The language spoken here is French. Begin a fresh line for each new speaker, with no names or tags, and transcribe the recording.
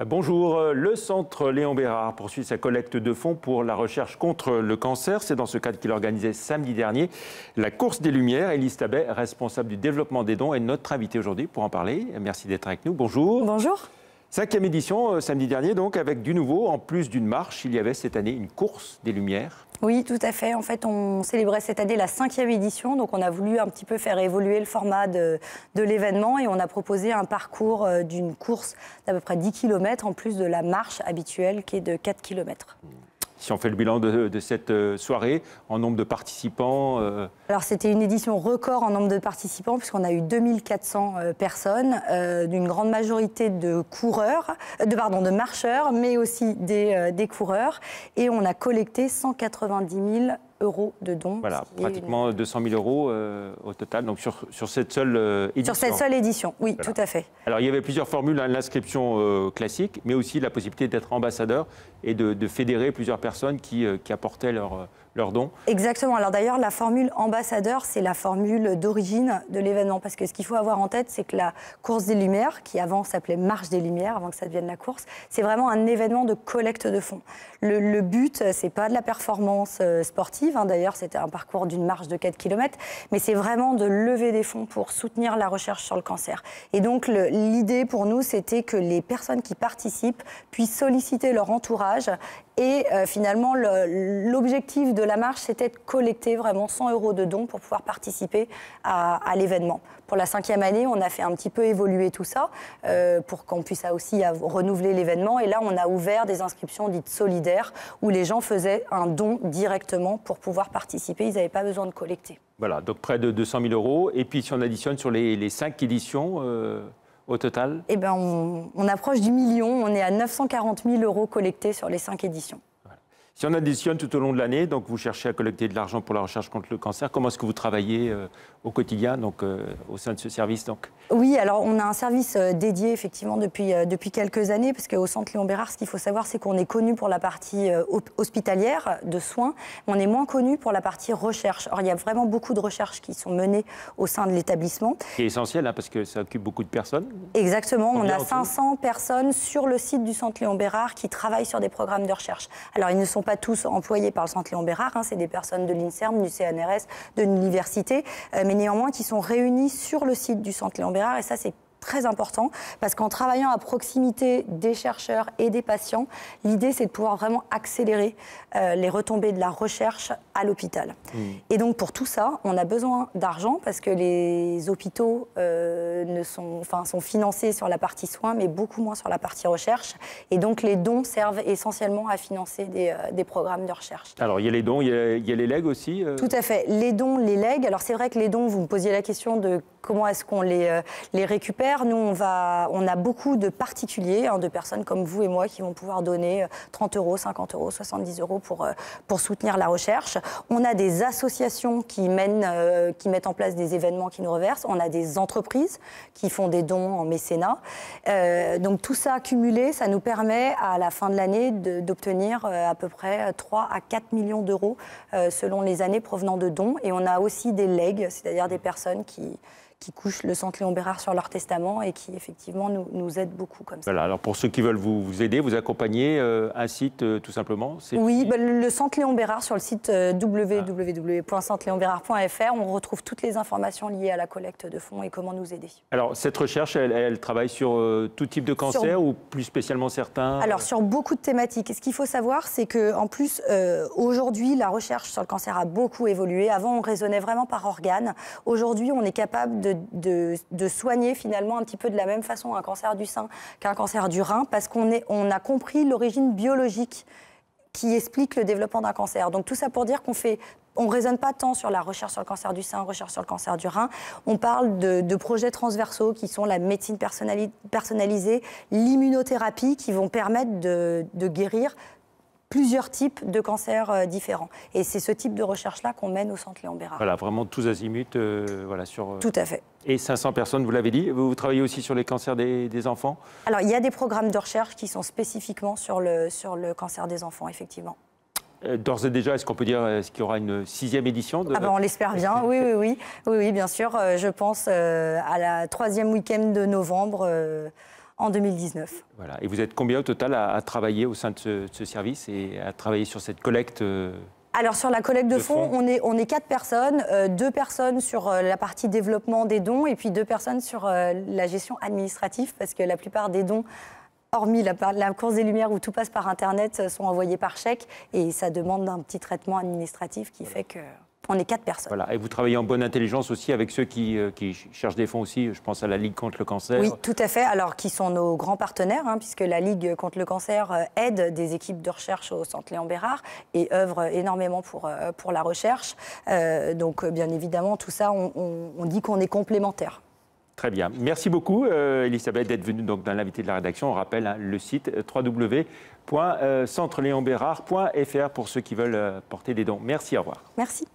Bonjour, le Centre Léon Bérard poursuit sa collecte de fonds pour la recherche contre le cancer. C'est dans ce cadre qu'il organisait samedi dernier la course des Lumières. Élise Tabet, responsable du développement des dons, est notre invitée aujourd'hui pour en parler. Merci d'être avec nous. Bonjour.
Bonjour.
5e édition, samedi dernier, donc, avec du nouveau. En plus d'une marche, il y avait cette année une course des Lumières.
Oui, tout à fait. En fait, on célébrait cette année la 5e édition. Donc, on a voulu un petit peu faire évoluer le format de l'événement et on a proposé un parcours d'une course d'à peu près 10 km en plus de la marche habituelle qui est de 4 km.
Si on fait le bilan de cette soirée, en nombre de participants
Alors, c'était une édition record en nombre de participants, puisqu'on a eu 2400 personnes, d'une grande majorité de marcheurs, mais aussi des coureurs. Et on a collecté 190 000 € de dons.
Voilà, pratiquement 200 000 € au total, donc sur cette seule édition.
Sur cette seule édition, oui,
voilà.
Tout à fait.
Alors, il y avait plusieurs formules, hein, l'inscription classique, mais aussi la possibilité d'être ambassadeur et de fédérer plusieurs personnes qui apportaient leurs dons.
Exactement. Alors d'ailleurs, la formule ambassadeur, c'est la formule d'origine de l'événement. Parce que ce qu'il faut avoir en tête, c'est que la course des Lumières, qui avant s'appelait Marche des Lumières, avant que ça devienne la course, c'est vraiment un événement de collecte de fonds. Le but, c'est pas de la performance sportive. Hein. D'ailleurs, c'était un parcours d'une marche de 4 km. Mais c'est vraiment de lever des fonds pour soutenir la recherche sur le cancer. Et donc, l'idée pour nous, c'était que les personnes qui participent puissent solliciter leur entourage. Et finalement, l'objectif de la marche, c'était de collecter vraiment 100 € de dons pour pouvoir participer à l'événement. Pour la 5e année, on a fait un petit peu évoluer tout ça pour qu'on puisse aussi renouveler l'événement. Et là, on a ouvert des inscriptions dites solidaires où les gens faisaient un don directement pour pouvoir participer. Ils n'avaient pas besoin de collecter.
Voilà, donc près de 200 000 €. Et puis, si on additionne sur les 5 éditions... au total?
Eh ben, on approche du million. On est à 940 000 € collectés sur les 5 éditions.
Voilà. Si on additionne tout au long de l'année, donc vous cherchez à collecter de l'argent pour la recherche contre le cancer, comment est-ce que vous travaillez au quotidien, donc au sein de ce service donc?
Oui, alors on a un service dédié effectivement depuis quelques années, parce qu'au Centre Léon Bérard, ce qu'il faut savoir, c'est qu'on est connu pour la partie hospitalière de soins, mais on est moins connu pour la partie recherche. Alors il y a vraiment beaucoup de recherches qui sont menées au sein de l'établissement.
C'est essentiel, hein, parce que ça occupe beaucoup de personnes.
Exactement, on a 500 personnes sur le site du Centre Léon Bérard qui travaillent sur des programmes de recherche. Alors ils ne sont pas tous employés par le Centre Léon Bérard, hein, c'est des personnes de l'INSERM, du CNRS, de l'université, mais néanmoins qui sont réunis sur le site du Centre Léon Bérard, et ça c'est très important, parce qu'en travaillant à proximité des chercheurs et des patients, l'idée c'est de pouvoir vraiment accélérer les retombées de la recherche à l'hôpital. Et donc pour tout ça, on a besoin d'argent, parce que les hôpitaux sont financés sur la partie soins, mais beaucoup moins sur la partie recherche. Et donc les dons servent essentiellement à financer des programmes de recherche.
Alors il y a les dons, il y a les legs aussi
Tout à fait, les dons, les legs. Alors c'est vrai que les dons, vous me posiez la question de comment est-ce qu'on les récupère. Nous, on a beaucoup de particuliers, hein, de personnes comme vous et moi qui vont pouvoir donner 30 €, 50 €, 70 € pour soutenir la recherche. On a des associations qui mettent en place des événements qui nous reversent. On a des entreprises qui font des dons en mécénat. Donc tout ça cumulé, ça nous permet à la fin de l'année d'obtenir à peu près 3 à 4 millions d'euros selon les années provenant de dons. Et on a aussi des legs, c'est-à-dire des personnes qui couchent le Centre Léon Bérard sur leur testament et qui, effectivement, nous aident beaucoup comme ça.
Voilà, alors pour ceux qui veulent vous aider, vous accompagner, un site tout simplement
Oui, le Centre Léon Bérard, sur le site www.centreléonbérard.fr, on retrouve toutes les informations liées à la collecte de fonds et comment nous aider.
Alors, cette recherche, elle travaille sur tout type de cancer ou plus spécialement certains?
Alors, sur beaucoup de thématiques. Et ce qu'il faut savoir, c'est qu'en plus, aujourd'hui, la recherche sur le cancer a beaucoup évolué. Avant, on raisonnait vraiment par organes. Aujourd'hui, on est capable de soigner finalement un petit peu de la même façon un cancer du sein qu'un cancer du rein, parce qu'on a compris l'origine biologique qui explique le développement d'un cancer. Donc tout ça pour dire on ne raisonne pas tant sur la recherche sur le cancer du sein, recherche sur le cancer du rein. On parle de projets transversaux qui sont la médecine personnalisée, l'immunothérapie, qui vont permettre de guérir plusieurs types de cancers différents. Et c'est ce type de recherche-là qu'on mène au Centre Léon Bérard.
Voilà, vraiment tous azimuts, voilà, sur...
Tout à fait.
Et 500 personnes, vous l'avez dit. Vous travaillez aussi sur les cancers des enfants?
Alors, il y a des programmes de recherche qui sont spécifiquement sur le cancer des enfants, effectivement.
D'ores et déjà, est-ce qu'on peut dire qu'il y aura une 6e édition
On l'espère bien, oui, bien sûr. Je pense à la 3e week-end de novembre, en 2019.
Voilà. Et vous êtes combien au total à travailler au sein de ce service et à travailler sur cette collecte
Alors sur la collecte de fonds, on est 4 personnes, 2 personnes sur la partie développement des dons et puis 2 personnes sur la gestion administrative parce que la plupart des dons, hormis la course des Lumières où tout passe par Internet, sont envoyés par chèque et ça demande un petit traitement administratif qui fait qu'on est 4 personnes.
Voilà. Et vous travaillez en bonne intelligence aussi avec ceux qui cherchent des fonds aussi, je pense à la Ligue contre le cancer.
Oui, tout à fait, alors qui sont nos grands partenaires, puisque la Ligue contre le cancer aide des équipes de recherche au Centre Léon Bérard et œuvre énormément pour la recherche. Donc bien évidemment, tout ça, on dit qu'on est complémentaires.
Très bien. Merci beaucoup, Elisabeth, d'être venue donc, dans l'invité de la rédaction. On rappelle le site www.centreléonbérard.fr pour ceux qui veulent porter des dons. Merci, au revoir.
Merci.